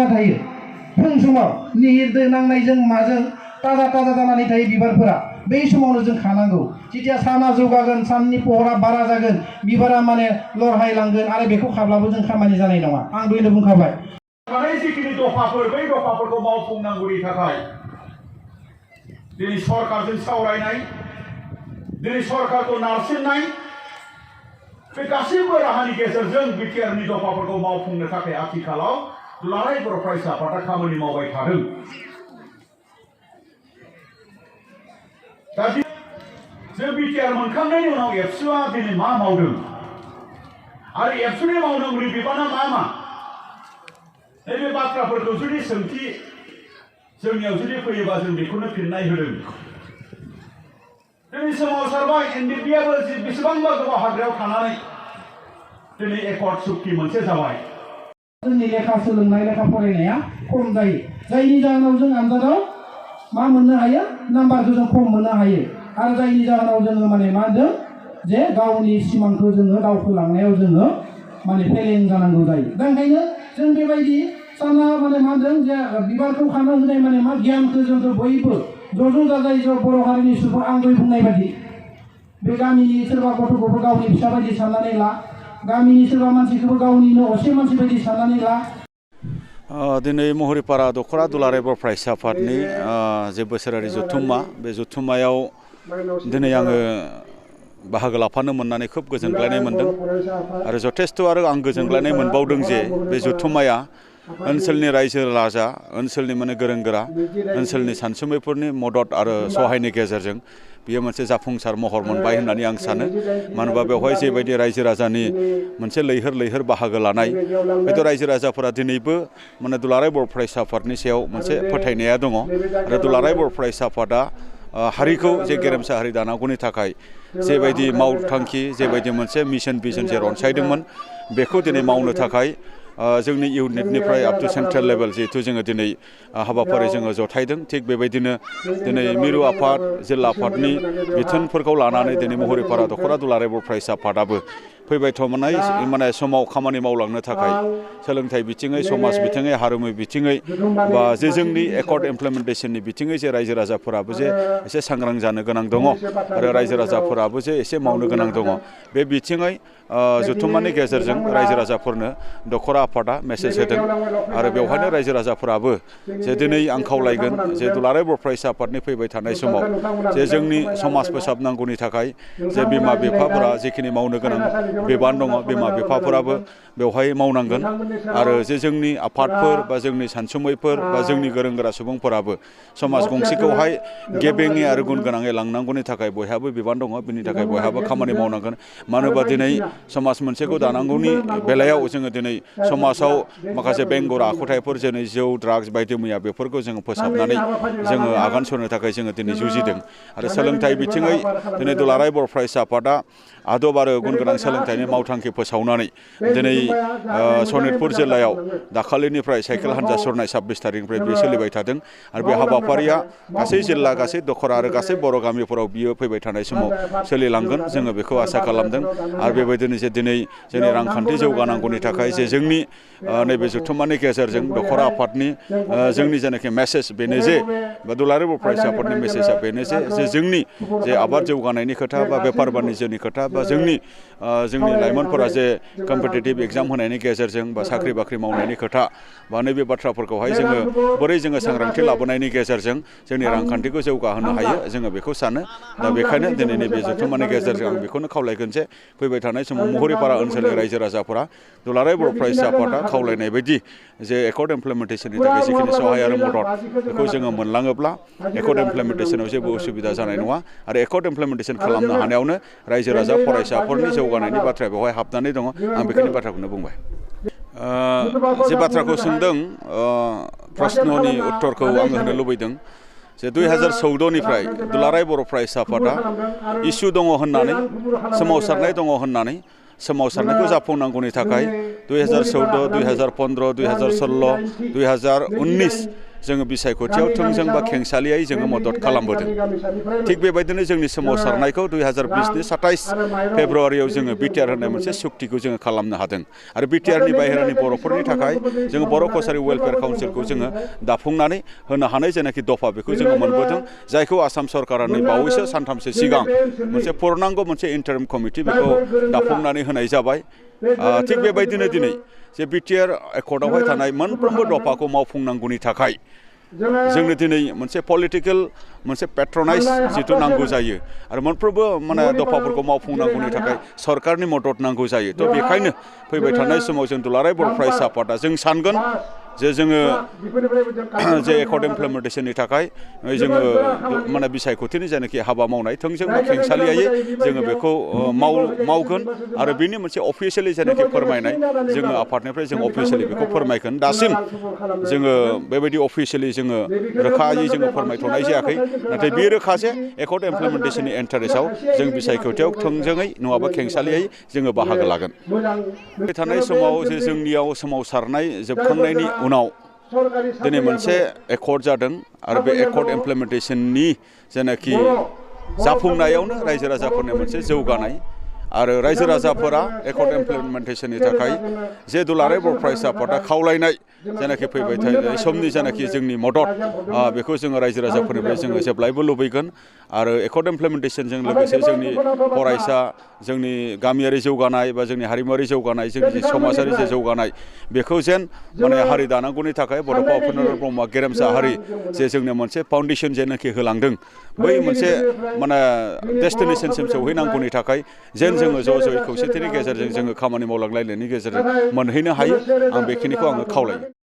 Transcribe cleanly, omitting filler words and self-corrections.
जाना थायो फुं समाव निहिर नांनायजों माजों ताजा ताजा जानानै थायो बिबारफोरा बै समावनो जों खानांगौ जेथिया साना जौगागोन साननि पहरा बारा जागोन बिबारा माने लरहायलांगोन आरो बेखौ खाब्लाबो जों खामानि जानाय नङा आं दहायनो बुंखाबाय जिखिनि दफाफोर बै दफाफोरखौ मावफुंनांगौनि थाखाय दिनै सरकारजों सावरायनाय दिनै सरकारखौ नारसिननाय बे गासैबो राहानि गेजेरजों बिटिआरनि दफाफोरखौ मावफुंनो थाखाय आथिखालाव दुलाराय बर' फरायसा आफादा खामानि मावबाय थादों दा जों बिटिआर मोनखांनायनि उनाव एबसुआ दिनै मा मावदों आरो एबसुनि मावनांगौनि बिबाना मा नैबे बाथ्राफोरखौ जुदि सोंथि जोंनियाव जुदि फैयोबा जों बेखौनो फिननाय होदों दिनै सोमावसारबाय एनडिपिआबो बेसेबांबा गोबाव हाग्रायाव थानानै दिनै एकर्ड सुक्ति मोनसे जाबाय जोंनि लेखा सोलोंनाय लेखा फरायनाया खम जायो जायनि जाहोनाव जों आनजादाव मा मोननो हायो नाम्बारखौ जों खम मोननो हायो आरो जायनि जाहोनाव जोङो माने मा होनदों जे गावनि सिमांखौ जोङो दावखोलांनायाव जोङो माने फेलें जानांगौ जायो दा ओंखायनो जों बेबायदि साना माने मा होनदों जे बिबारखौ खानो होनाय माने मा गियानखौ जों बयबो ज' जाजाय ज' बर' हारिनि सुबुं आं दहाय बुंनाय बायदि बे गामिनि सोरबा गथ'खौबो गावनि फिसा बायदि साननानै ला गामिनि सोरबा मानसिखौबो गावनिनो असे मानसि बायदि साननानै ला दिनै महरिपारा दख'रा दुलाराय बर' फरायसा आफादनि जे बोसोरारि जथुम्मा बे जथुम्मायाव दिनै आङो बाहागो लाफानो मोननानै खोब गोजोनग्लायनाय मोनदों आरो जथेस्थ' आरो आं गोजोनग्लायनाय मोनबावदों जे बे जथुम्माया ओनसोलनि रायजो राजा ओनसोलनि माने गोरों गोरा ओनसोलनि सानसुमैफोरनि मदद आरो सहायनि गेजेरजों बियो मोनसे जाफुंसार महर मोनबाय होननानै आं सानो मानो होनबा बेवहाय जेबायदि रायजो राजानि मोनसे लैहोर बाहागो लानाय हयथ' रायजो राजाफोरा दिनैबो माने दुलाराय बर' फरायसा आफादनि सायाव मोनसे फोथायनाया दङ आरो दुलाराय बर' फरायसा आफादा हारिखौ जे गेरेमसा हारि दानांगौनि थाखाय जेबायदि मावथांखि जेबायदि मोनसे मिशन भिजन जे रनसायदोंमोन बेखौ दिनै मावनो थाखाय जोंनि इउनिटनिफ्राय आप टु सेन्ट्रेल लेभेल जिहेतु जोङो दिनै हाबाफारि जोङो जथायदों थिग बेबायदिनो दिनै मिरु आफाद जिल्ला आफादनि बिथोनफोरखौ लानानै दिनै महरिपारा दख'रा दुलाराय बर' फरायसा आफादाबो फैबाय थानाय माने समाव खामानि मावलांनो थाखाय सोलोंथाइ बिथिङै समाज बिथिङै हारिमु बिथिङै बा जे जोंनि एकर्ड इमप्लिमेन्टेसननि बिथिङै जे रायजो राजाफोराबो जे एसे सांग्रां जानो गोनां दङ आरो रायजो राजाफोराबो जे एसे मावनो गोनां दङ बे बिथिङै जथुम्मानि गेजेरजों रायजो राजाफोरनो दख'रा आफादा मेसेज होदों आरो बेवहायनो रायजो राजाफोराबो जे दिनै आं खावलायगोन जे दुलाराय बर' फरायसा आफादनि फैबाय थानाय समाव जे जोंनि समाज फोसाबनांगौनि थाखाय जे बिमा बिफाफोरा जिखिनि मावनो गोनां बिबान दङ बिमा बिफाफोराबो बेवहाय मावनांगोन आरो जे जोंनि आफादफोर बा जोंनि सानसुमैफोर बा जोंनि गोरों गोरा सुबुंफोराबो समाज गंसेखौहाय गेबेङै आरो गुन गोनाङै लांनांगौनि थाखाय बयहाबो बिबान दङ बिनि थाखाय बयहाबो खामानि मावनांगोन मानो होनबा दिनै समाज मोनसेखौ दानांगौनि बेलायाव जोङो दिनै समाजाव माखासे बेंगुर आखुथायफोर जेरै जौ ड्राग्स बायदि मैया बेफोरखौ जोङो फोसाबनानै जोङो आगान सुरनो थाखाय जोङो दिनै जुजिदों आरो सोलोंथाइ बिथिङै दिनै दुलाराय बर' फरायसा आफादा आदब आरो गुन गोनां सोलोंथाइनि मावथांखि फोसावनानै दिनै सनितपुर जिल्लायाव दाखालिनिफ्राय साइकेल हान्जा सुरनाय 26 थारिखनिफ्राय बेयो सोलिबाय थादों आरो बे हाबाफारिया गासै जिल्ला गासै दख'रा आरो गासै बर' गामिफोराव बियो फैबाय थानाय समाव सोलिलांगोन जोङो बेखौ आसा खालामदों आरो बेबायदिनो जे दिनै जोंनि रांखान्थि जौगानांगौनि थाखाय जे जोंनि नैबे जथुम्मानि गेजेरजों दख'रा आफादनि जोंनि जेनाखि मेसेज बेनो जे बा दुलाराय बर' फरायसा आफादनि मेसेजआ बेनो जे जोंनि जे आबाद जौगानायनि खोथा बा बेफार बानिज्यनि खोथा बा जोंनि लाइमोनफोरा जे कम्पिटिटिभ एग्जाम होनायनि गेजेरजों बा साख्रि बाख्रि मावनायनि खोथा बा नैबे बाथ्राफोरखौहाय जोङो बोरै जोङो सांग्रांथि लाबोनायनि गेजेरजों जोंनि रांखान्थिखौ जौगाहोनो हायो जोङो बेखौ सानो दा बेखायनो दिनै नैबे जथुम्मानि गेजेरजों आं बेखौनो खावलायगोन जे फैबाय थानाय समाव महरिपारा ओनसोलनि रायजो राजाफोरा दुलाराय बर' फरायसा आफादा खावलायनाय बायदि जे एकर्ड इमप्लिमेन्टेसननि थाखाय जिखिनि सहाय आरो मदद बेखौ जोङो मोनलाङोब्ला एकर्ड इमप्लिमेन्टेसनाव जेबो उसुबिदा जानाय नङा आरो एकर्ड इमप्लिमेन्टेसन खालामनो हानायावनो रायजो राजा फरायसाफोरनि जौगानायनि बाथ्राया बेवहाय हाबनानै दङ आं बेखिनि बाथ्राखौनो बुंबाय जे बाथ्राखौ सोंदों प्रश्ननि उत्तरखौ आङो होनो लुबैदों जे 2014निफ्राय दुलाराय बर' फरायसा आफादा इसु दङ होननानै सोमावसारनाय दङ होननानै सोमावसारनायखौ जाफुंनांगौनि थाखाय 2014, 2015, 2016, 2019 जोङो बिसायख'थियाव थोंजों बा खेंसालियायै जोङो मदद खालामबोदों थिग बेबायदिनो जोंनि सोमावसारनायखौ 2020नि 27 फेब्रुवारियाव जोङो बिटिआर होननाय मोनसे सुक्तिखौ जोङो खालामनो हादों आरो बिटिआरनि बाहेरानि बर'फोरनि थाखाय जोङो बर' कसारि वेलफेयार काउन्सिलखौ जोङो दाफुंनानै होनो हानाय जेनाखि दफा बेखौ जोङो मोनबोदों जायखौ आसाम सरकारा नै बावैसो सानथामसो सिगां मोनसे पूर्णांग मोनसे इन्टारिम कमिटि बेखौ दाफुंनानै होनाय जाबाय थिग बेबायदिनो दिनै जे बिटिआर एकर्डआवहाय थानाय मोनफ्रोमबो दफाखौ मावफुंनांगौनि थाखाय जोंनो दिनै मोनसे पलिटिकेल मोनसे पेट्रनाइज जिथु नांगौ जायो आरो मोनफ्रोमबो माने दफाफोरखौ मावफुंनांगौनि थाखाय सरकारनि मदद नांगौ जायो थ' बेखायनो फैबाय थानाय समाव जों दुलाराय बर' फरायसा आफादा जों सानगोन जे जोङो जे एकर्ड इमप्लिमेन्टेसननि थाखाय जोङो माने बिसायख'थिनि जायनाखि हाबा मावनाय थोंजों बा खेंसालियायै जोङो बेखौ मावगोन आरो बेनि मोनसे अफिसियेलि जायनाखि फोरमायनाय जोङो आफादनिफ्राय जों अफिसियेलि बेखौ फोरमायगोन दासिम जोङो बेबायदि अफिसियेलि जोङो रोखायै जोङो फोरमायथ'नाय जायाखै नाथाय बे रोखा जे एकर्ड इमप्लिमेन्टेसननि इन्टारेस्टआव जों बिसायख'थियाव थोंजोङै नङाबा खेंसालियायै जोङो बाहागो लागोन फैबाय थानाय समाव जे जोंनियाव सोमावसारनाय जोबखांनायनि उनाव दिनै मोनसे एकर्ड जादों आरो बे एकर्ड इमप्लिमेन्टेसननि जेनाखि जाफुंनायावनो रायजो राजाफोरनि मोनसे जौगानाय आरो रायजो राजाफोरा एकर्ड इमप्लिमेन्टेसननि थाखाय जे दुलाराय बर' फरायसा आफादा खावलायनाय जेनाखि फैबाय थानाय समनि जेनाखि जोंनि मदद बेखौ जोङो रायजो राजाफोरनिफ्राय जोङो जेब्लायबो लुबैगोन आरो एकर्ड इमप्लिमेन्टेसनजों लोगोसे जोंनि फरायसा जोंनि गामियारि जौगानाय बा जोंनि हारिमुवारि जौगानाय जोंनि समाजारि जे जौगानाय बेखौ जेन माने हारि दानांगौनि थाखाय बड'फा उपेन्द्रनाथ ब्रह्मआ गेरेमसा हारि जे जोंनो मोनसे फाउन्डेसन जेनाखि होलांदों बै मोनसे माने डेस्टिनेसनसिम सौहैनांगौनि थाखाय जेन जोङो ज' ज'यै खौसेथिनि गेजेरजों जोङो खामानि मावलांलायनायनि गेजेरजों मोनहैनो हायो आं बेखिनिखौ आङो खावलायो